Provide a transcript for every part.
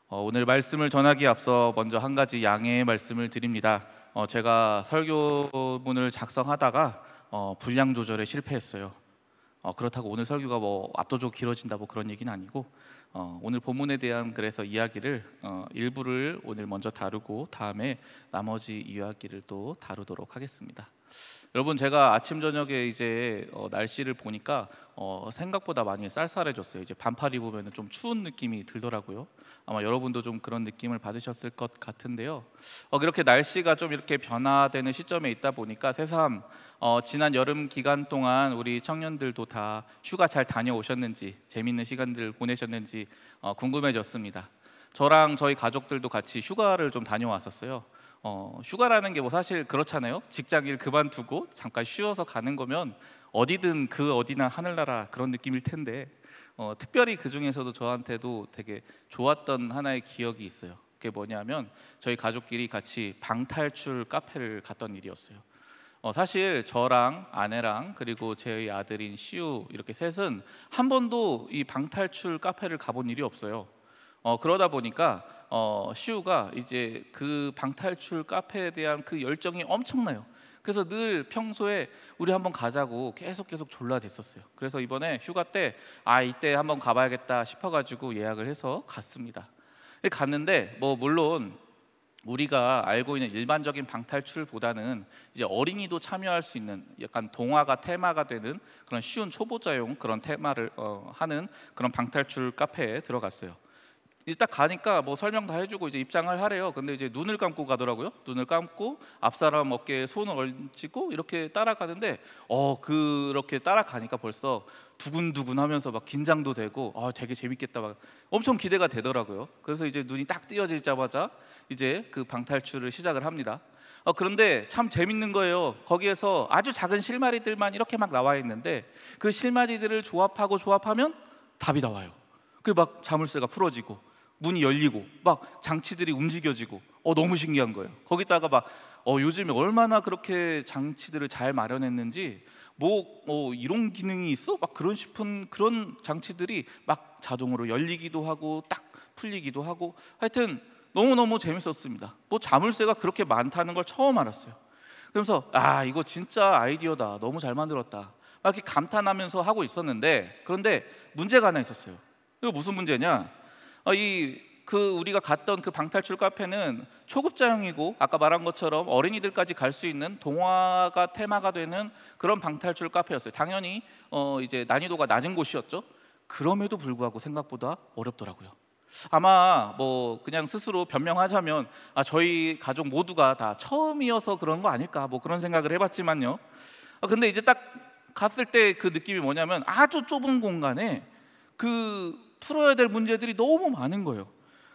오늘 말씀을 전하기에 앞서 먼저 한 가지 양해의 말씀을 드립니다. 제가 설교문을 작성하다가 분량 조절에 실패했어요. 그렇다고 오늘 설교가 압도적으로 길어진다 그런 얘기는 아니고, 오늘 본문에 대한 그래서 이야기를 일부를 오늘 먼저 다루고 다음에 나머지 이야기를 또 다루도록 하겠습니다. 여러분, 제가 아침 저녁에 이제 날씨를 보니까 생각보다 많이 쌀쌀해졌어요. 이제 반팔 입으면 좀 추운 느낌이 들더라고요. 아마 여러분도 좀 그런 느낌을 받으셨을 것 같은데요. 이렇게 날씨가 좀 이렇게 변화되는 시점에 있다 보니까 새삼 지난 여름 기간 동안 우리 청년들도 다 휴가 잘 다녀오셨는지, 재밌는 시간들 보내셨는지 궁금해졌습니다. 저랑 저희 가족들도 같이 휴가를 좀 다녀왔었어요. 휴가라는 게 사실 그렇잖아요. 직장일 그만두고 잠깐 쉬어서 가는 거면 어디든 그 어디나 하늘나라 그런 느낌일 텐데, 특별히 그 중에서도 저한테도 되게 좋았던 하나의 기억이 있어요. 그게 뭐냐면 저희 가족끼리 같이 방탈출 카페를 갔던 일이었어요. 사실 저랑 아내랑 그리고 제 아들인 시우 이렇게 셋은 한 번도 이 방탈출 카페를 가본 일이 없어요. 그러다 보니까 시우가 이제 그 방탈출 카페에 대한 그 열정이 엄청나요. 그래서 늘 평소에 우리 한번 가자고 계속 졸라댔었어요. 그래서 이번에 휴가 때 이때 한번 가봐야겠다 싶어가지고 예약을 해서 갔습니다. 갔는데 물론 우리가 알고 있는 일반적인 방탈출보다는 이제 어린이도 참여할 수 있는 약간 동화가 테마가 되는 그런 쉬운 초보자용 그런 테마를 하는 그런 방탈출 카페에 들어갔어요. 이제 딱 가니까 설명 다 해주고 이제 입장을 하래요. 근데 이제 눈을 감고 가더라고요. 눈을 감고 앞사람 어깨에 손을 얹고 이렇게 따라가는데 그렇게 따라가니까 벌써 두근두근하면서 막 긴장도 되고 되게 재밌겠다 막 엄청 기대가 되더라고요. 그래서 이제 눈이 딱 띄어지자마자 이제 그 방탈출을 시작을 합니다. 그런데 참 재밌는 거예요. 거기에서 아주 작은 실마리들만 이렇게 막 나와 있는데 그 실마리들을 조합하면 답이 나와요. 그 막 자물쇠가 풀어지고 문이 열리고 막 장치들이 움직여지고 너무 신기한 거예요. 거기다가 막 요즘에 얼마나 그렇게 장치들을 잘 마련했는지 이런 기능이 있어? 막 그런 싶은 그런 장치들이 막 자동으로 열리기도 하고 딱 풀리기도 하고 하여튼 너무너무 재밌었습니다. 자물쇠가 그렇게 많다는 걸 처음 알았어요. 그러면서 이거 진짜 아이디어다, 너무 잘 만들었다 막 이렇게 감탄하면서 하고 있었는데, 그런데 문제가 하나 있었어요. 이거 무슨 문제냐? 우리가 갔던 그 방탈출 카페는 초급자용이고 아까 말한 것처럼 어린이들까지 갈 수 있는 동화가 테마가 되는 그런 방탈출 카페였어요. 당연히 이제 난이도가 낮은 곳이었죠. 그럼에도 불구하고 생각보다 어렵더라고요. 아마 그냥 스스로 변명하자면 저희 가족 모두가 다 처음이어서 그런 거 아닐까 그런 생각을 해봤지만요. 근데 이제 딱 갔을 때 그 느낌이 뭐냐면 아주 좁은 공간에 풀어야 될 문제들이 너무 많은 거예요.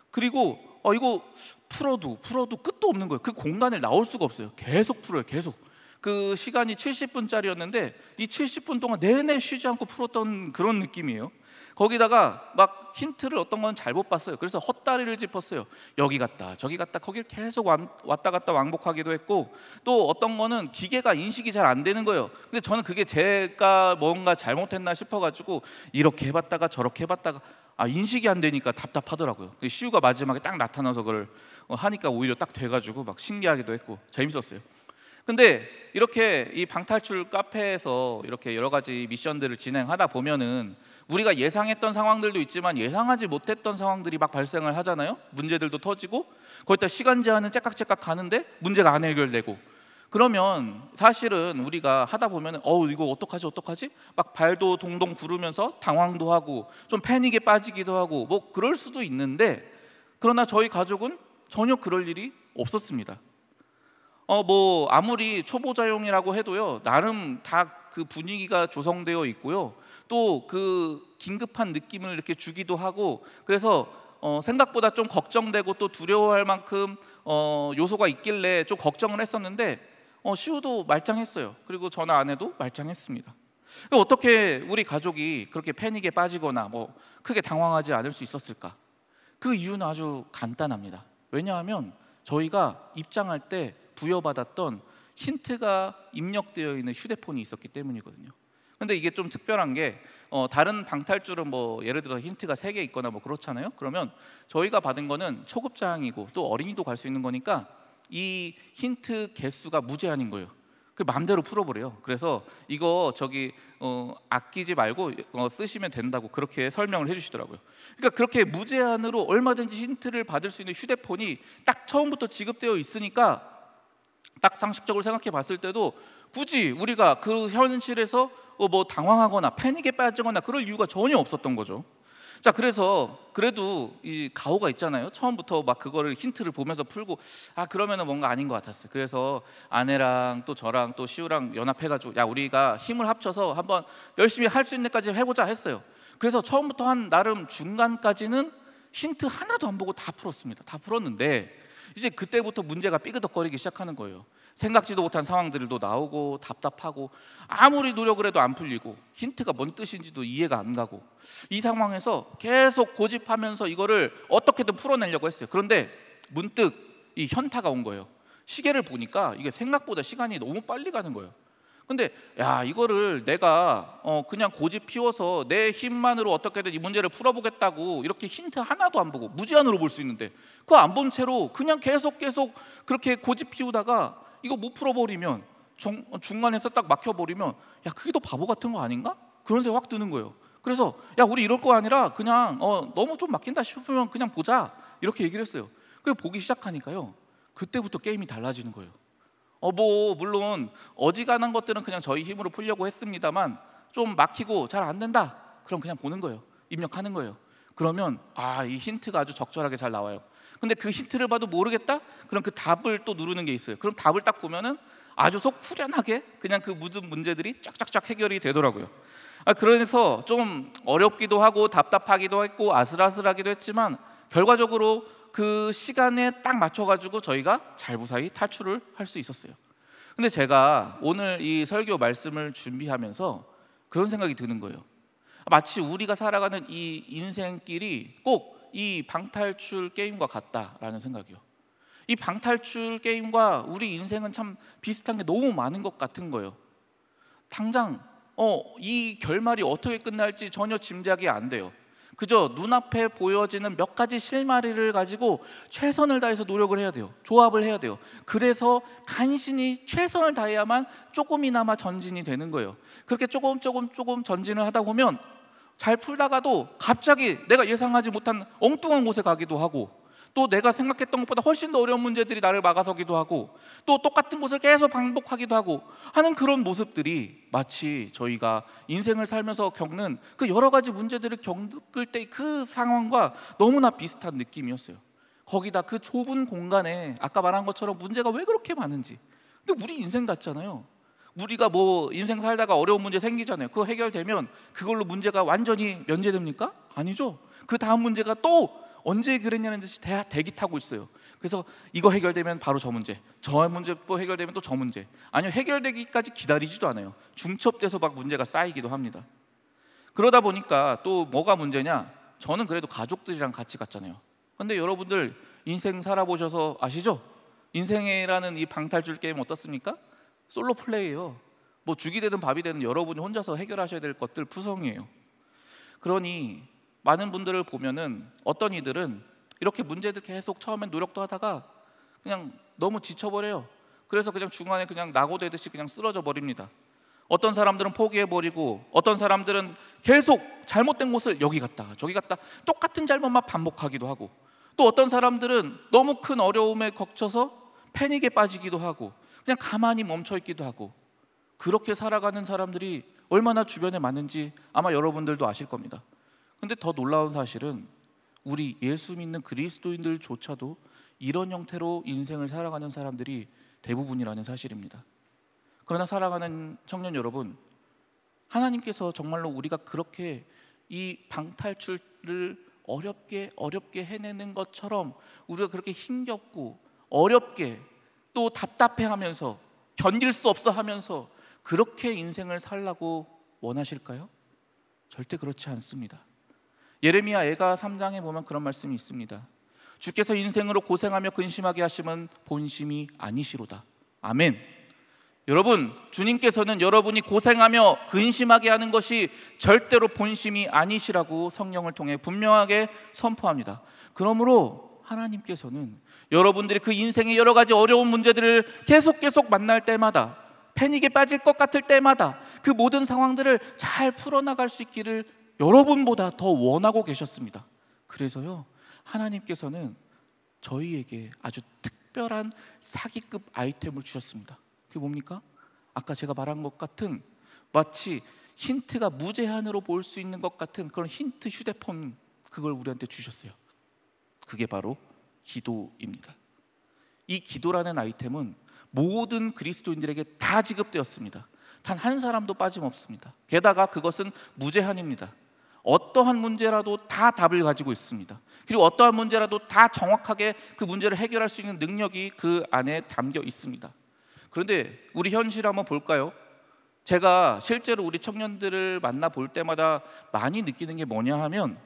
그리고 이거 풀어도 끝도 없는 거예요. 그 공간을 나올 수가 없어요. 계속 풀어요. 계속. 그 시간이 70분짜리였는데 이 70분 동안 내내 쉬지 않고 풀었던 그런 느낌이에요. 거기다가 막 힌트를 어떤 건 잘 못 봤어요. 그래서 헛다리를 짚었어요. 여기 갔다 저기 갔다 거길 계속 왔다 갔다 왕복하기도 했고, 또 어떤 거는 기계가 인식이 잘 안 되는 거예요. 근데 저는 그게 제가 뭔가 잘못했나 싶어가지고 이렇게 해봤다가 저렇게 해봤다가 인식이 안 되니까 답답하더라고요. 시우가 마지막에 딱 나타나서 그걸 하니까 오히려 딱 돼가지고 막 신기하기도 했고 재밌었어요. 근데 이렇게 이 방탈출 카페에서 이렇게 여러 가지 미션들을 진행하다 보면은 우리가 예상했던 상황들도 있지만 예상하지 못했던 상황들이 막 발생을 하잖아요. 문제들도 터지고 거기다 시간 제한은 째깍째깍 가는데 문제가 안 해결되고, 그러면 사실은 우리가 하다 보면 이거 어떡하지? 막 발도 동동 구르면서 당황도 하고 좀 패닉에 빠지기도 하고 그럴 수도 있는데, 그러나 저희 가족은 전혀 그럴 일이 없었습니다. 아무리 초보자용이라고 해도요, 나름 다 그 분위기가 조성되어 있고요. 또 그 긴급한 느낌을 이렇게 주기도 하고, 그래서 생각보다 좀 걱정되고 또 두려워할 만큼 요소가 있길래 좀 걱정을 했었는데 시우도 말짱했어요. 그리고 저나 아내도 말짱했습니다. 어떻게 우리 가족이 그렇게 패닉에 빠지거나 크게 당황하지 않을 수 있었을까? 그 이유는 아주 간단합니다. 왜냐하면 저희가 입장할 때 부여받았던 힌트가 입력되어 있는 휴대폰이 있었기 때문이거든요. 근데 이게 좀 특별한 게 다른 방탈출은 뭐 예를 들어 힌트가 3개 있거나 뭐 그렇잖아요. 그러면 저희가 받은 거는 초급자항이고 또 어린이도 갈 수 있는 거니까 이 힌트 개수가 무제한인 거예요. 그 마음대로 풀어버려요. 그래서 이거 아끼지 말고 쓰시면 된다고 그렇게 설명을 해주시더라고요. 그러니까 그렇게 무제한으로 얼마든지 힌트를 받을 수 있는 휴대폰이 딱 처음부터 지급되어 있으니까 딱 상식적으로 생각해 봤을 때도 굳이 우리가 그 현실에서 뭐 당황하거나 패닉에 빠지거나 그럴 이유가 전혀 없었던 거죠. 자, 그래서 그래도 이 가오가 있잖아요. 처음부터 막 그거를 힌트를 보면서 풀고 그러면은 뭔가 아닌 것 같았어요. 그래서 아내랑 또 저랑 또 시우랑 연합해가지고 야, 우리가 힘을 합쳐서 한번 열심히 할 수 있는 데까지 해보자 했어요. 그래서 처음부터 한 나름 중간까지는 힌트 하나도 안 보고 다 풀었습니다. 다 풀었는데 이제 그때부터 문제가 삐그덕거리기 시작하는 거예요. 생각지도 못한 상황들도 나오고 답답하고 아무리 노력을 해도 안 풀리고 힌트가 뭔 뜻인지도 이해가 안 가고 이 상황에서 계속 고집하면서 이거를 어떻게든 풀어내려고 했어요. 그런데 문득 이 현타가 온 거예요. 시계를 보니까 이게 생각보다 시간이 너무 빨리 가는 거예요. 근데 야, 이거를 내가 그냥 고집 피워서 내 힘만으로 어떻게든 이 문제를 풀어보겠다고 이렇게 힌트 하나도 안 보고 무제한으로 볼 수 있는데 그거 안 본 채로 그냥 계속 그렇게 고집 피우다가 이거 못 풀어버리면 중간에서 딱 막혀버리면 야, 그게 더 바보 같은 거 아닌가? 그런 생각 확 드는 거예요. 그래서 야, 우리 이럴 거 아니라 그냥 너무 좀 막힌다 싶으면 그냥 보자 이렇게 얘기를 했어요. 그래서 보기 시작하니까요, 그때부터 게임이 달라지는 거예요. 뭐 물론 어지간한 것들은 그냥 저희 힘으로 풀려고 했습니다만 좀 막히고 잘 안 된다 그럼 그냥 보는 거예요. 입력하는 거예요. 그러면 이 힌트가 아주 적절하게 잘 나와요. 근데 그 힌트를 봐도 모르겠다? 그럼 그 답을 또 누르는 게 있어요. 그럼 답을 딱 보면은 아주 속 후련하게 그냥 그 모든 문제들이 쫙쫙쫙 해결이 되더라고요. 그래서 좀 어렵기도 하고 답답하기도 했고 아슬아슬하기도 했지만 결과적으로 그 시간에 딱 맞춰가지고 저희가 잘 무사히 탈출을 할 수 있었어요. 근데 제가 오늘 이 설교 말씀을 준비하면서 그런 생각이 드는 거예요. 마치 우리가 살아가는 이 인생길이 꼭 이 방탈출 게임과 같다라는 생각이요. 이 방탈출 게임과 우리 인생은 참 비슷한 게 너무 많은 것 같은 거예요. 당장 이 결말이 어떻게 끝날지 전혀 짐작이 안 돼요. 그저 눈앞에 보여지는 몇 가지 실마리를 가지고 최선을 다해서 노력을 해야 돼요. 조합을 해야 돼요. 그래서 간신히 최선을 다해야만 조금이나마 전진이 되는 거예요. 그렇게 조금 전진을 하다 보면 잘 풀다가도 갑자기 내가 예상하지 못한 엉뚱한 곳에 가기도 하고 또 내가 생각했던 것보다 훨씬 더 어려운 문제들이 나를 막아서기도 하고 또 똑같은 것을 계속 반복하기도 하고 하는 그런 모습들이 마치 저희가 인생을 살면서 겪는 그 여러 가지 문제들을 겪을 때 그 상황과 너무나 비슷한 느낌이었어요. 거기다 그 좁은 공간에 아까 말한 것처럼 문제가 왜 그렇게 많은지. 근데 우리 인생 같잖아요. 우리가 뭐 인생 살다가 어려운 문제 생기잖아요. 그거 해결되면 그걸로 문제가 완전히 면제됩니까? 아니죠. 그 다음 문제가 또 언제 그랬냐는 듯이 대기 타고 있어요. 그래서 이거 해결되면 바로 저 문제, 저 문제 또 해결되면 또 저 문제. 아니요, 해결되기까지 기다리지도 않아요. 중첩돼서 막 문제가 쌓이기도 합니다. 그러다 보니까 또 뭐가 문제냐? 저는 그래도 가족들이랑 같이 갔잖아요. 근데 여러분들 인생 살아보셔서 아시죠? 인생이라는 이 방탈출 게임 어떻습니까? 솔로 플레이예요. 뭐 죽이 되든 밥이 되든 여러분이 혼자서 해결하셔야 될 것들 푸성이에요. 그러니 많은 분들을 보면은 어떤 이들은 이렇게 문제들 계속 처음엔 노력도 하다가 그냥 너무 지쳐버려요. 그래서 그냥 중간에 그냥 낙오되듯이 그냥 쓰러져 버립니다. 어떤 사람들은 포기해버리고 어떤 사람들은 계속 잘못된 곳을 여기 갔다 저기 갔다 똑같은 잘못만 반복하기도 하고 또 어떤 사람들은 너무 큰 어려움에 거쳐서 패닉에 빠지기도 하고 그냥 가만히 멈춰 있기도 하고 그렇게 살아가는 사람들이 얼마나 주변에 많은지 아마 여러분들도 아실 겁니다. 근데 더 놀라운 사실은 우리 예수 믿는 그리스도인들조차도 이런 형태로 인생을 살아가는 사람들이 대부분이라는 사실입니다. 그러나 사랑하는 청년 여러분, 하나님께서 정말로 우리가 그렇게 이 방탈출을 어렵게 해내는 것처럼 우리가 그렇게 힘겹고 어렵게 또 답답해하면서 견딜 수 없어 하면서 그렇게 인생을 살라고 원하실까요? 절대 그렇지 않습니다. 예레미야 애가 3장에 보면 그런 말씀이 있습니다. 주께서 인생으로 고생하며 근심하게 하심은 본심이 아니시로다. 아멘. 여러분, 주님께서는 여러분이 고생하며 근심하게 하는 것이 절대로 본심이 아니시라고 성령을 통해 분명하게 선포합니다. 그러므로 하나님께서는 여러분들이 그 인생의 여러 가지 어려운 문제들을 계속 만날 때마다, 패닉에 빠질 것 같을 때마다 그 모든 상황들을 잘 풀어나갈 수 있기를 여러분보다 더 원하고 계셨습니다. 그래서요, 하나님께서는 저희에게 아주 특별한 사기급 아이템을 주셨습니다. 그게 뭡니까? 아까 제가 말한 것 같은, 마치 힌트가 무제한으로 볼 수 있는 것 같은 그런 힌트 휴대폰, 그걸 우리한테 주셨어요. 그게 바로 기도입니다. 이 기도라는 아이템은 모든 그리스도인들에게 다 지급되었습니다. 단 한 사람도 빠짐없습니다. 게다가 그것은 무제한입니다. 어떠한 문제라도 다 답을 가지고 있습니다. 그리고 어떠한 문제라도 다 정확하게 그 문제를 해결할 수 있는 능력이 그 안에 담겨 있습니다. 그런데 우리 현실 한번 볼까요? 제가 실제로 우리 청년들을 만나볼 때마다 많이 느끼는 게 뭐냐 하면,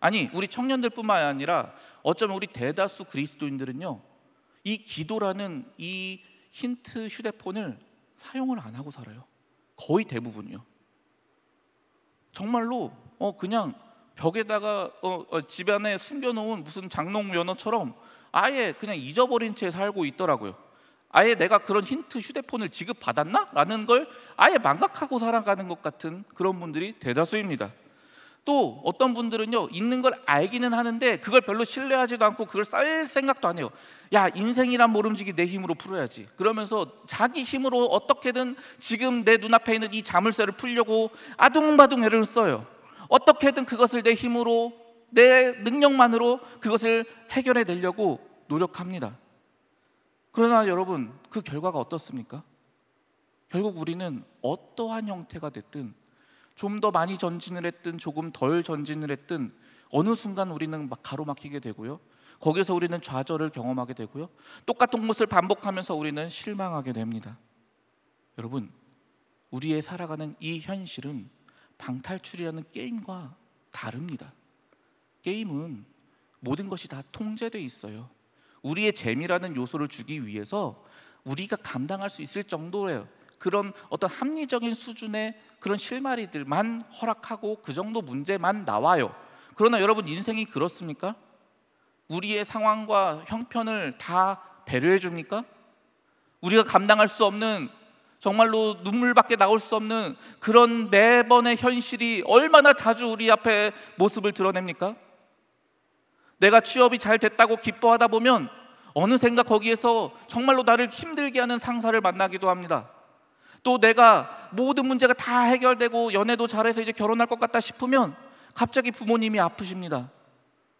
아니, 우리 청년들뿐만 아니라 어쩌면 우리 대다수 그리스도인들은요, 이 기도라는 이 힌트 휴대폰을 사용을 안 하고 살아요. 거의 대부분이요. 정말로 그냥 벽에다가 집 안에 숨겨놓은 무슨 장롱 면허처럼 아예 그냥 잊어버린 채 살고 있더라고요. 아예 내가 그런 힌트 휴대폰을 지급받았나? 라는 걸 아예 망각하고 살아가는 것 같은 그런 분들이 대다수입니다. 또 어떤 분들은요, 있는 걸 알기는 하는데 그걸 별로 신뢰하지도 않고 그걸 쌀 생각도 안 해요. 야, 인생이란 모름지기 내 힘으로 풀어야지, 그러면서 자기 힘으로 어떻게든 지금 내 눈앞에 있는 이 자물쇠를 풀려고 아둥바둥 애를 써요. 어떻게든 그것을 내 힘으로, 내 능력만으로 그것을 해결해 내려고 노력합니다. 그러나 여러분, 그 결과가 어떻습니까? 결국 우리는 어떠한 형태가 됐든, 좀 더 많이 전진을 했든 조금 덜 전진을 했든 어느 순간 우리는 막 가로막히게 되고요, 거기서 우리는 좌절을 경험하게 되고요, 똑같은 것을 반복하면서 우리는 실망하게 됩니다. 여러분, 우리의 살아가는 이 현실은 방탈출이라는 게임과 다릅니다. 게임은 모든 것이 다 통제되어 있어요. 우리의 재미라는 요소를 주기 위해서 우리가 감당할 수 있을 정도의 그런 어떤 합리적인 수준의 그런 실마리들만 허락하고 그 정도 문제만 나와요. 그러나 여러분, 인생이 그렇습니까? 우리의 상황과 형편을 다 배려해 줍니까? 우리가 감당할 수 없는, 정말로 눈물밖에 나올 수 없는 그런 매번의 현실이 얼마나 자주 우리 앞에 모습을 드러냅니까? 내가 취업이 잘 됐다고 기뻐하다 보면 어느샌가 거기에서 정말로 나를 힘들게 하는 상사를 만나기도 합니다. 또 내가 모든 문제가 다 해결되고 연애도 잘해서 이제 결혼할 것 같다 싶으면 갑자기 부모님이 아프십니다.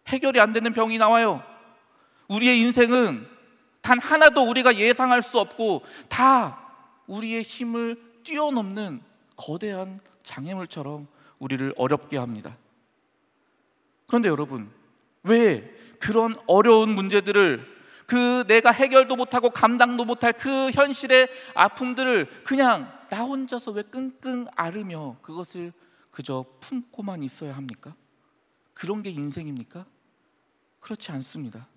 해결이 안 되는 병이 나와요. 우리의 인생은 단 하나도 우리가 예상할 수 없고 다 우리의 힘을 뛰어넘는 거대한 장애물처럼 우리를 어렵게 합니다. 그런데 여러분, 왜 그런 어려운 문제들을, 그 내가 해결도 못하고 감당도 못할 그 현실의 아픔들을 그냥 나 혼자서 왜 끙끙 앓으며 그것을 그저 품고만 있어야 합니까? 그런 게 인생입니까? 그렇지 않습니다.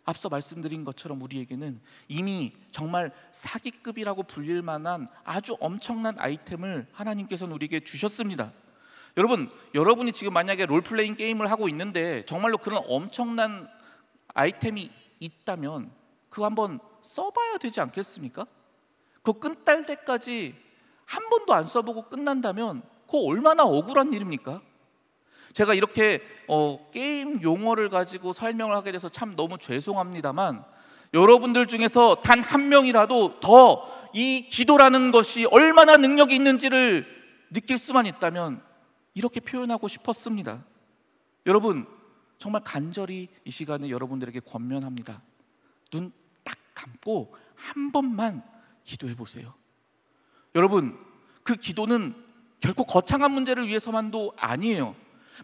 앞서 말씀드린 것처럼 우리에게는 이미 정말 사기급이라고 불릴 만한 아주 엄청난 아이템을 하나님께서는 우리에게 주셨습니다. 여러분, 여러분이 지금 만약에 롤플레잉 게임을 하고 있는데 정말로 그런 엄청난 아이템이 있다면 그거 한번 써봐야 되지 않겠습니까? 그거 끝날 때까지 한 번도 안 써보고 끝난다면 그거 얼마나 억울한 일입니까? 제가 이렇게 게임 용어를 가지고 설명을 하게 돼서 참 너무 죄송합니다만, 여러분들 중에서 단 한 명이라도 더 이 기도라는 것이 얼마나 능력이 있는지를 느낄 수만 있다면 이렇게 표현하고 싶었습니다. 여러분, 정말 간절히 이 시간에 여러분들에게 권면합니다. 눈 딱 감고 한 번만 기도해 보세요. 여러분, 그 기도는 결코 거창한 문제를 위해서만도 아니에요.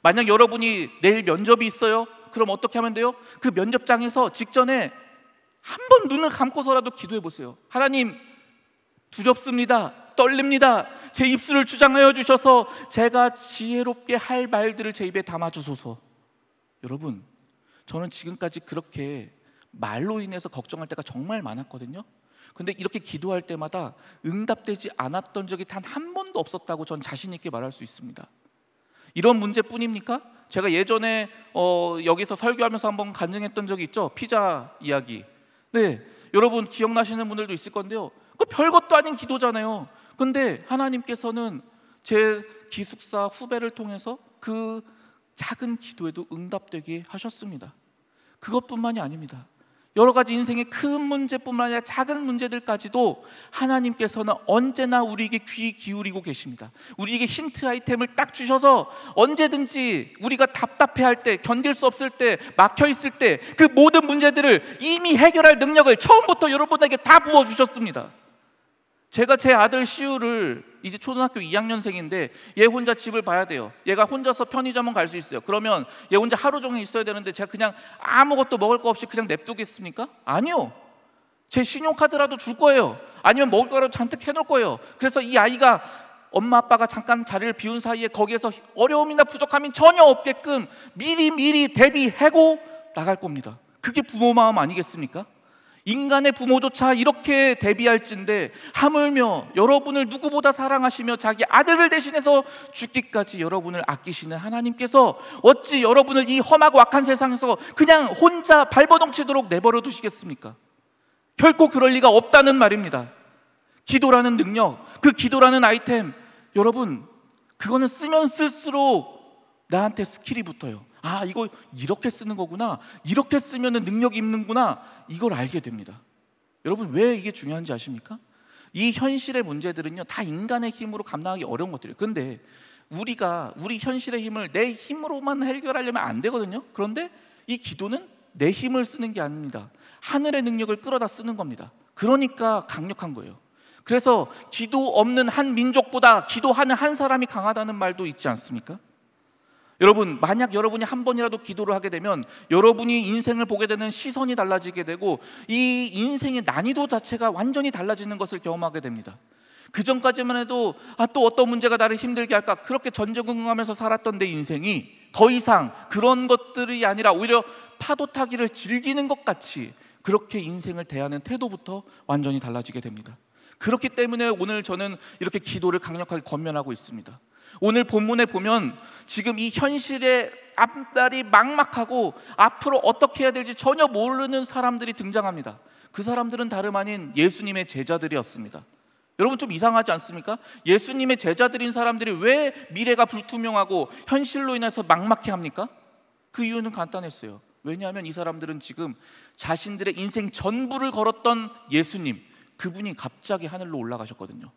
만약 여러분이 내일 면접이 있어요? 그럼 어떻게 하면 돼요? 그 면접장에서 직전에 한 번 눈을 감고서라도 기도해 보세요. 하나님, 두렵습니다. 떨립니다. 제 입술을 주장하여 주셔서 제가 지혜롭게 할 말들을 제 입에 담아 주소서. 여러분, 저는 지금까지 그렇게 말로 인해서 걱정할 때가 정말 많았거든요. 근데 이렇게 기도할 때마다 응답되지 않았던 적이 단 한 번도 없었다고 전 자신 있게 말할 수 있습니다. 이런 문제뿐입니까? 제가 예전에 여기서 설교하면서 한번 간증했던 적이 있죠. 피자 이야기. 네, 여러분 기억나시는 분들도 있을 건데요. 그 별것도 아닌 기도잖아요. 근데 하나님께서는 제 기숙사 후배를 통해서 그 작은 기도에도 응답되게 하셨습니다. 그것뿐만이 아닙니다. 여러 가지 인생의 큰 문제뿐만 아니라 작은 문제들까지도 하나님께서는 언제나 우리에게 귀 기울이고 계십니다. 우리에게 힌트 아이템을 딱 주셔서 언제든지 우리가 답답해할 때, 견딜 수 없을 때, 막혀있을 때 그 모든 문제들을 이미 해결할 능력을 처음부터 여러분에게 다 부어주셨습니다. 제가 제 아들 시우를 이제 초등학교 2학년생인데 얘 혼자 집을 봐야 돼요. 얘가 혼자서 편의점은 갈 수 있어요. 그러면 얘 혼자 하루 종일 있어야 되는데 제가 그냥 아무것도 먹을 거 없이 그냥 냅두겠습니까? 아니요. 제 신용카드라도 줄 거예요. 아니면 먹을 거라도 잔뜩 해놓을 거예요. 그래서 이 아이가 엄마 아빠가 잠깐 자리를 비운 사이에 거기에서 어려움이나 부족함이 전혀 없게끔 미리 대비하고 나갈 겁니다. 그게 부모 마음 아니겠습니까? 인간의 부모조차 이렇게 대비할진데 하물며 여러분을 누구보다 사랑하시며 자기 아들을 대신해서 죽기까지 여러분을 아끼시는 하나님께서 어찌 여러분을 이 험하고 악한 세상에서 그냥 혼자 발버둥치도록 내버려 두시겠습니까? 결코 그럴 리가 없다는 말입니다. 기도라는 능력, 그 기도라는 아이템, 여러분 그거는 쓰면 쓸수록 나한테 스킬이 붙어요. 아, 이거 이렇게 쓰는 거구나, 이렇게 쓰면 능력이 있는구나, 이걸 알게 됩니다. 여러분 왜 이게 중요한지 아십니까? 이 현실의 문제들은요 다 인간의 힘으로 감당하기 어려운 것들이에요. 그런데 우리가 우리 현실의 힘을 내 힘으로만 해결하려면 안 되거든요. 그런데 이 기도는 내 힘을 쓰는 게 아닙니다. 하늘의 능력을 끌어다 쓰는 겁니다. 그러니까 강력한 거예요. 그래서 기도 없는 한 민족보다 기도하는 한 사람이 강하다는 말도 있지 않습니까? 여러분 만약 여러분이 한 번이라도 기도를 하게 되면 여러분이 인생을 보게 되는 시선이 달라지게 되고 이 인생의 난이도 자체가 완전히 달라지는 것을 경험하게 됩니다. 그 전까지만 해도 또 어떤 문제가 나를 힘들게 할까 그렇게 전전긍긍하면서 살았던 내 인생이 더 이상 그런 것들이 아니라 오히려 파도 타기를 즐기는 것 같이 그렇게 인생을 대하는 태도부터 완전히 달라지게 됩니다. 그렇기 때문에 오늘 저는 이렇게 기도를 강력하게 권면하고 있습니다. 오늘 본문에 보면 지금 이 현실의 앞날이 막막하고 앞으로 어떻게 해야 될지 전혀 모르는 사람들이 등장합니다. 그 사람들은 다름 아닌 예수님의 제자들이었습니다. 여러분 좀 이상하지 않습니까? 예수님의 제자들인 사람들이 왜 미래가 불투명하고 현실로 인해서 막막해 합니까? 그 이유는 간단했어요. 왜냐하면 이 사람들은 지금 자신들의 인생 전부를 걸었던 예수님, 그분이 갑자기 하늘로 올라가셨거든요.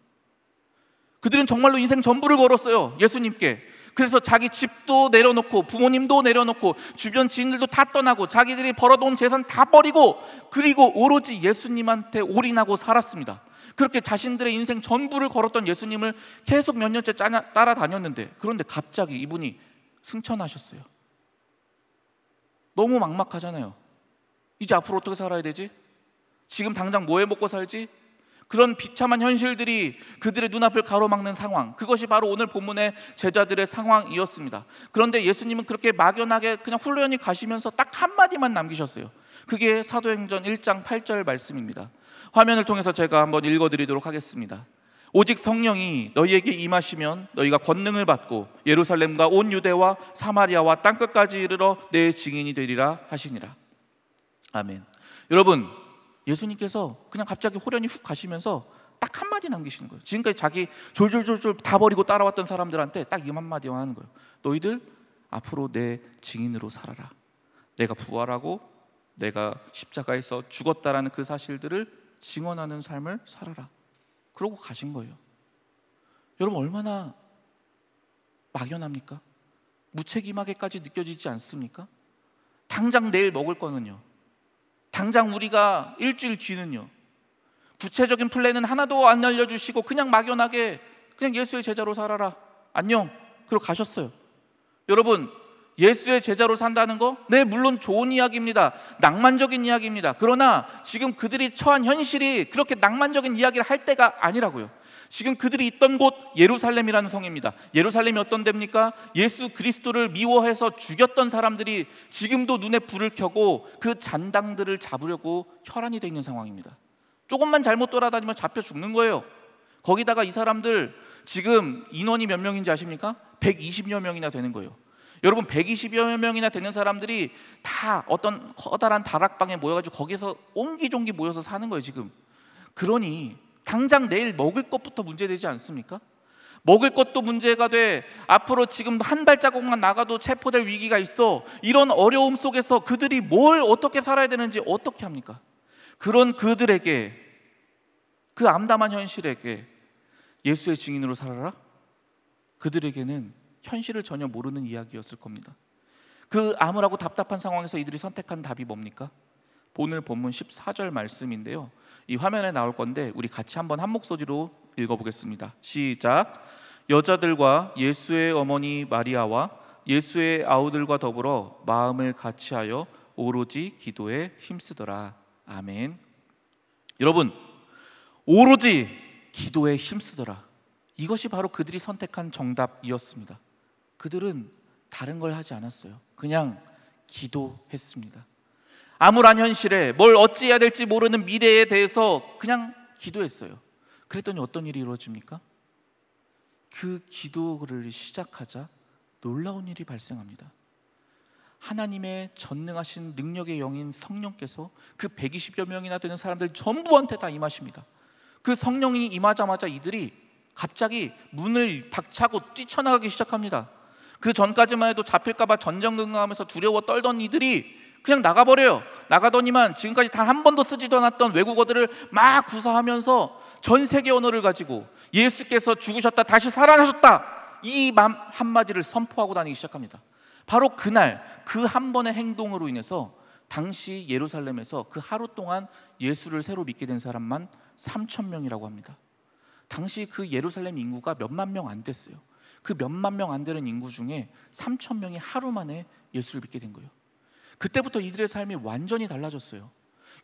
그들은 정말로 인생 전부를 걸었어요, 예수님께. 그래서 자기 집도 내려놓고 부모님도 내려놓고 주변 지인들도 다 떠나고 자기들이 벌어놓은 재산 다 버리고 그리고 오로지 예수님한테 올인하고 살았습니다. 그렇게 자신들의 인생 전부를 걸었던 예수님을 계속 몇 년째 따라다녔는데 그런데 갑자기 이분이 승천하셨어요. 너무 막막하잖아요. 이제 앞으로 어떻게 살아야 되지? 지금 당장 뭐 해 먹고 살지? 그런 비참한 현실들이 그들의 눈앞을 가로막는 상황, 그것이 바로 오늘 본문의 제자들의 상황이었습니다. 그런데 예수님은 그렇게 막연하게 그냥 훌륭히 가시면서 딱 한마디만 남기셨어요. 그게 사도행전 1장 8절 말씀입니다. 화면을 통해서 제가 한번 읽어드리도록 하겠습니다. 오직 성령이 너희에게 임하시면 너희가 권능을 받고 예루살렘과 온 유대와 사마리아와 땅끝까지 이르러 내 증인이 되리라 하시니라. 아멘. 여러분, 예수님께서 그냥 갑자기 호련히 훅 가시면서 딱 한마디 남기시는 거예요. 지금까지 자기 졸졸졸졸 다 버리고 따라왔던 사람들한테 딱 이 한마디만 하는 거예요. 너희들 앞으로 내 증인으로 살아라. 내가 부활하고 내가 십자가에서 죽었다라는 그 사실들을 증언하는 삶을 살아라. 그러고 가신 거예요. 여러분 얼마나 막연합니까? 무책임하게까지 느껴지지 않습니까? 당장 내일 먹을 거는요, 당장 우리가 일주일 뒤는요, 구체적인 플랜은 하나도 안 알려주시고 그냥 막연하게 그냥 예수의 제자로 살아라, 안녕, 그러고 가셨어요. 여러분 예수의 제자로 산다는 거, 네, 물론 좋은 이야기입니다. 낭만적인 이야기입니다. 그러나 지금 그들이 처한 현실이 그렇게 낭만적인 이야기를 할 때가 아니라고요. 지금 그들이 있던 곳 예루살렘이라는 성입니다. 예루살렘이 어떤 데입니까? 예수 그리스도를 미워해서 죽였던 사람들이 지금도 눈에 불을 켜고 그 잔당들을 잡으려고 혈안이 돼 있는 상황입니다. 조금만 잘못 돌아다니면 잡혀 죽는 거예요. 거기다가 이 사람들 지금 인원이 몇 명인지 아십니까? 120여 명이나 되는 거예요. 여러분, 120여 명이나 되는 사람들이 다 어떤 커다란 다락방에 모여가지고 거기서 옹기종기 모여서 사는 거예요 지금. 그러니 당장 내일 먹을 것부터 문제되지 않습니까? 먹을 것도 문제가 돼. 앞으로 지금 한 발자국만 나가도 체포될 위기가 있어. 이런 어려움 속에서 그들이 뭘 어떻게 살아야 되는지 어떻게 합니까? 그런 그들에게, 그 암담한 현실에게 예수의 증인으로 살아라? 그들에게는 현실을 전혀 모르는 이야기였을 겁니다. 그 암울하고 답답한 상황에서 이들이 선택한 답이 뭡니까? 오늘 본문 14절 말씀인데요, 이 화면에 나올 건데 우리 같이 한번 한 목소리로 읽어보겠습니다. 시작. 여자들과 예수의 어머니 마리아와 예수의 아우들과 더불어 마음을 같이하여 오로지 기도에 힘쓰더라. 아멘. 여러분, 오로지 기도에 힘쓰더라, 이것이 바로 그들이 선택한 정답이었습니다. 그들은 다른 걸 하지 않았어요. 그냥 기도했습니다. 암울한 현실에 뭘 어찌해야 될지 모르는 미래에 대해서 그냥 기도했어요. 그랬더니 어떤 일이 이루어집니까? 그 기도를 시작하자 놀라운 일이 발생합니다. 하나님의 전능하신 능력의 영인 성령께서 그 120여 명이나 되는 사람들 전부한테 다 임하십니다. 그 성령이 임하자마자 이들이 갑자기 문을 박차고 뛰쳐나가기 시작합니다. 그 전까지만 해도 잡힐까봐 전전긍긍하면서 두려워 떨던 이들이 그냥 나가버려요. 나가더니만 지금까지 단 한 번도 쓰지도 않았던 외국어들을 막 구사하면서 전 세계 언어를 가지고 예수께서 죽으셨다 다시 살아나셨다, 이 한마디를 선포하고 다니기 시작합니다. 바로 그날 그 한 번의 행동으로 인해서 당시 예루살렘에서 그 하루 동안 예수를 새로 믿게 된 사람만 3,000명이라고 합니다. 당시 그 예루살렘 인구가 몇만 명 안 됐어요. 그 몇만 명 안 되는 인구 중에 3,000명이 하루 만에 예수를 믿게 된 거예요. 그때부터 이들의 삶이 완전히 달라졌어요.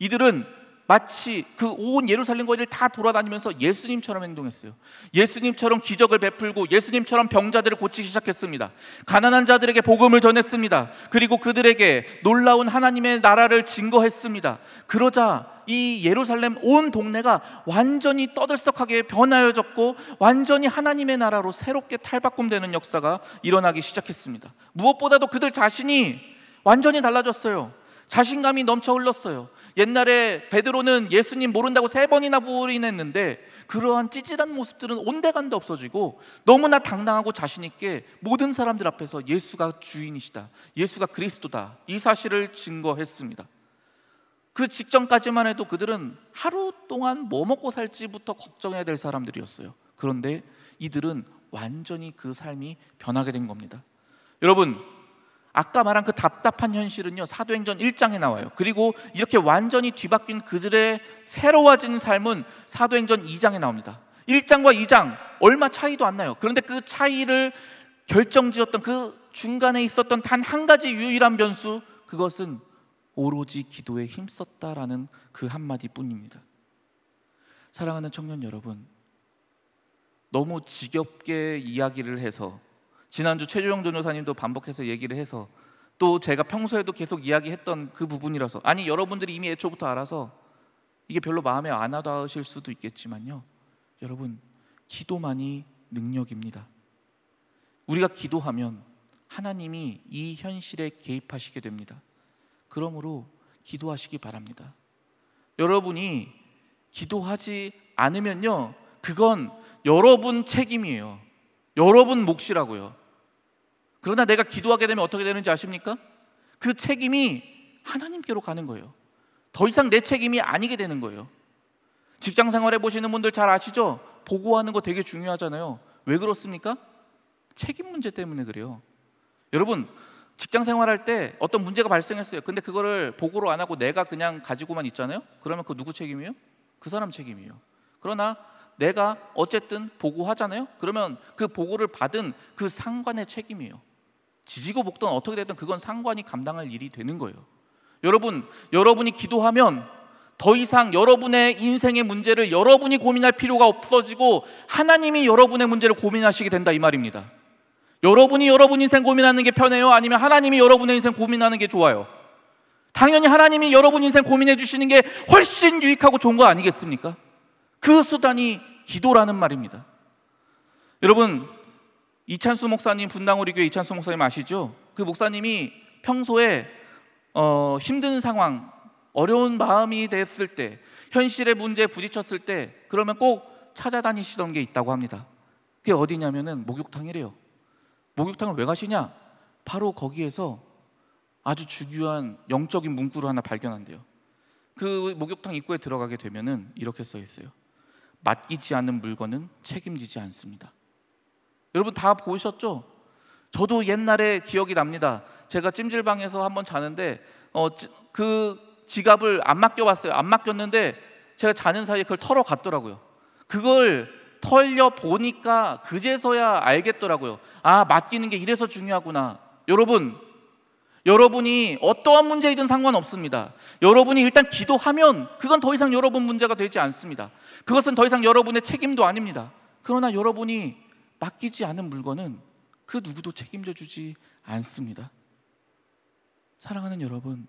이들은 마치 그 온 예루살렘 거리를 다 돌아다니면서 예수님처럼 행동했어요. 예수님처럼 기적을 베풀고 예수님처럼 병자들을 고치기 시작했습니다. 가난한 자들에게 복음을 전했습니다. 그리고 그들에게 놀라운 하나님의 나라를 증거했습니다. 그러자 이 예루살렘 온 동네가 완전히 떠들썩하게 변하여졌고 완전히 하나님의 나라로 새롭게 탈바꿈되는 역사가 일어나기 시작했습니다. 무엇보다도 그들 자신이 완전히 달라졌어요. 자신감이 넘쳐 흘렀어요. 옛날에 베드로는 예수님 모른다고 3번이나 부인했는데 그러한 찌질한 모습들은 온데간데 없어지고 너무나 당당하고 자신 있게 모든 사람들 앞에서 예수가 주인이시다, 예수가 그리스도다, 이 사실을 증거했습니다. 그 직전까지만 해도 그들은 하루 동안 뭐 먹고 살지부터 걱정해야 될 사람들이었어요. 그런데 이들은 완전히 그 삶이 변하게 된 겁니다. 여러분, 아까 말한 그 답답한 현실은요, 사도행전 1장에 나와요. 그리고 이렇게 완전히 뒤바뀐 그들의 새로워진 삶은 사도행전 2장에 나옵니다. 1장과 2장 얼마 차이도 안 나요. 그런데 그 차이를 결정지었던 그 중간에 있었던 단 한 가지 유일한 변수, 그것은 오로지 기도에 힘썼다라는 그 한마디 뿐입니다. 사랑하는 청년 여러분, 너무 지겹게 이야기를 해서, 지난주 최조영 전도사님도 반복해서 얘기를 해서, 또 제가 평소에도 계속 이야기했던 그 부분이라서, 아니 여러분들이 이미 애초부터 알아서 이게 별로 마음에 안 와닿으실 수도 있겠지만요, 여러분, 기도만이 능력입니다. 우리가 기도하면 하나님이 이 현실에 개입하시게 됩니다. 그러므로 기도하시기 바랍니다. 여러분이 기도하지 않으면요, 그건 여러분 책임이에요. 여러분 몫이라고요. 그러나 내가 기도하게 되면 어떻게 되는지 아십니까? 그 책임이 하나님께로 가는 거예요. 더 이상 내 책임이 아니게 되는 거예요. 직장 생활 해보시는 분들 잘 아시죠? 보고하는 거 되게 중요하잖아요. 왜 그렇습니까? 책임 문제 때문에 그래요. 여러분, 직장 생활할 때 어떤 문제가 발생했어요. 근데 그거를 보고로 안 하고 내가 그냥 가지고만 있잖아요. 그러면 그 누구 책임이에요? 그 사람 책임이에요. 그러나 내가 어쨌든 보고하잖아요. 그러면 그 보고를 받은 그 상관의 책임이에요. 지지고 볶든 어떻게 됐든 그건 상관이 감당할 일이 되는 거예요. 여러분, 여러분이 기도하면 더 이상 여러분의 인생의 문제를 여러분이 고민할 필요가 없어지고 하나님이 여러분의 문제를 고민하시게 된다, 이 말입니다. 여러분이 여러분 인생 고민하는 게 편해요? 아니면 하나님이 여러분의 인생 고민하는 게 좋아요? 당연히 하나님이 여러분 인생 고민해 주시는 게 훨씬 유익하고 좋은 거 아니겠습니까? 그 수단이 기도라는 말입니다. 여러분, 이찬수 목사님, 분당우리교회 이찬수 목사님 아시죠? 그 목사님이 평소에 힘든 상황, 어려운 마음이 됐을 때, 현실의 문제에 부딪혔을 때 그러면 꼭 찾아다니시던 게 있다고 합니다. 그게 어디냐면은 목욕탕이래요. 목욕탕을 왜 가시냐? 바로 거기에서 아주 중요한 영적인 문구를 하나 발견한대요. 그 목욕탕 입구에 들어가게 되면은 이렇게 써 있어요. 맡기지 않는 물건은 책임지지 않습니다. 여러분 다 보셨죠? 저도 옛날에 기억이 납니다. 제가 찜질방에서 한번 자는데 그 지갑을 안 맡겨봤어요. 안 맡겼는데 제가 자는 사이에 그걸 털어 갔더라고요. 그걸 털려 보니까 그제서야 알겠더라고요. 아, 맡기는 게 이래서 중요하구나. 여러분이 어떠한 문제이든 상관없습니다. 여러분이 일단 기도하면 그건 더 이상 여러분 문제가 되지 않습니다. 그것은 더 이상 여러분의 책임도 아닙니다. 그러나 여러분이 맡기지 않은 물건은 그 누구도 책임져 주지 않습니다. 사랑하는 여러분,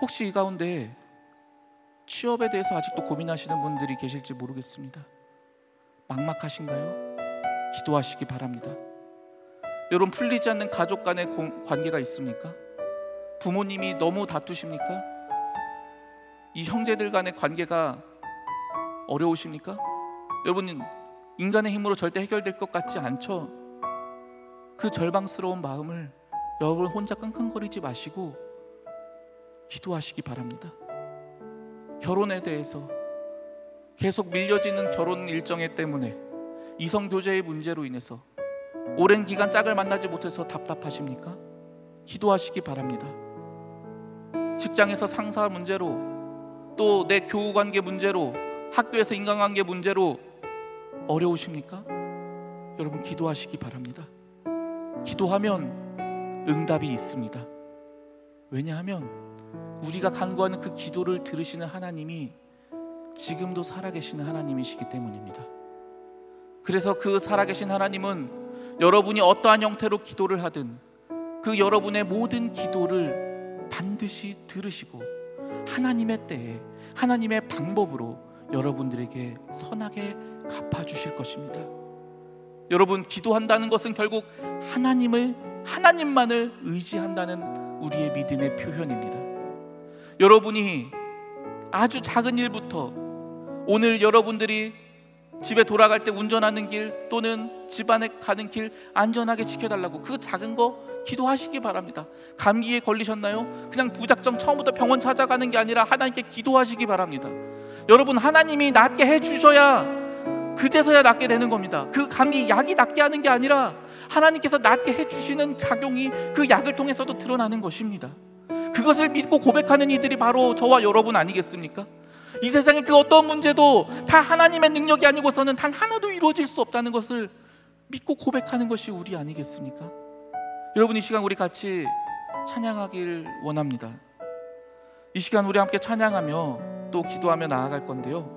혹시 이 가운데 취업에 대해서 아직도 고민하시는 분들이 계실지 모르겠습니다. 막막하신가요? 기도하시기 바랍니다. 여러분, 풀리지 않는 가족 간의 관계가 있습니까? 부모님이 너무 다투십니까? 이 형제들 간의 관계가 어려우십니까? 여러분, 인간의 힘으로 절대 해결될 것 같지 않죠? 그 절망스러운 마음을 여러분 혼자 끙끙거리지 마시고 기도하시기 바랍니다. 결혼에 대해서 계속 밀려지는 결혼 일정 때문에 이성 교제의 문제로 인해서 오랜 기간 짝을 만나지 못해서 답답하십니까? 기도하시기 바랍니다. 직장에서 상사 문제로, 또 내 교우 관계 문제로, 학교에서 인간관계 문제로 어려우십니까? 여러분 기도하시기 바랍니다. 기도하면 응답이 있습니다. 왜냐하면 우리가 간구하는 그 기도를 들으시는 하나님이 지금도 살아계시는 하나님이시기 때문입니다. 그래서 그 살아계신 하나님은 여러분이 어떠한 형태로 기도를 하든 그 여러분의 모든 기도를 반드시 들으시고 하나님의 때에 하나님의 방법으로 여러분들에게 선하게 갚아주실 것입니다. 여러분, 기도한다는 것은 결국 하나님만을 의지한다는 우리의 믿음의 표현입니다. 여러분이 아주 작은 일부터 오늘 여러분들이 집에 돌아갈 때 운전하는 길 또는 집안에 가는 길 안전하게 지켜달라고 그 작은 거 기도하시기 바랍니다. 감기에 걸리셨나요? 그냥 무작정 처음부터 병원 찾아가는 게 아니라 하나님께 기도하시기 바랍니다. 여러분, 하나님이 낫게 해주셔야 그제서야 낫게 되는 겁니다. 그 감기 약이 낫게 하는 게 아니라 하나님께서 낫게 해주시는 작용이 그 약을 통해서도 드러나는 것입니다. 그것을 믿고 고백하는 이들이 바로 저와 여러분 아니겠습니까? 이 세상의 그 어떤 문제도 다 하나님의 능력이 아니고서는 단 하나도 이루어질 수 없다는 것을 믿고 고백하는 것이 우리 아니겠습니까? 여러분, 이 시간 우리 같이 찬양하길 원합니다. 이 시간 우리 함께 찬양하며 또 기도하며 나아갈 건데요,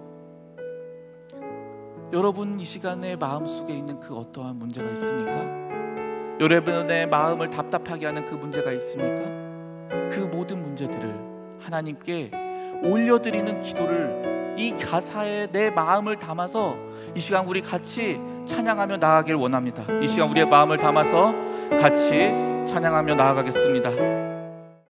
여러분 이 시간에 마음속에 있는 그 어떠한 문제가 있습니까? 여러분의 마음을 답답하게 하는 그 문제가 있습니까? 그 모든 문제들을 하나님께 올려드리는 기도를 이 가사에 내 마음을 담아서 이 시간 우리 같이 찬양하며 나아가길 원합니다. 이 시간 우리의 마음을 담아서 같이 찬양하며 나아가겠습니다.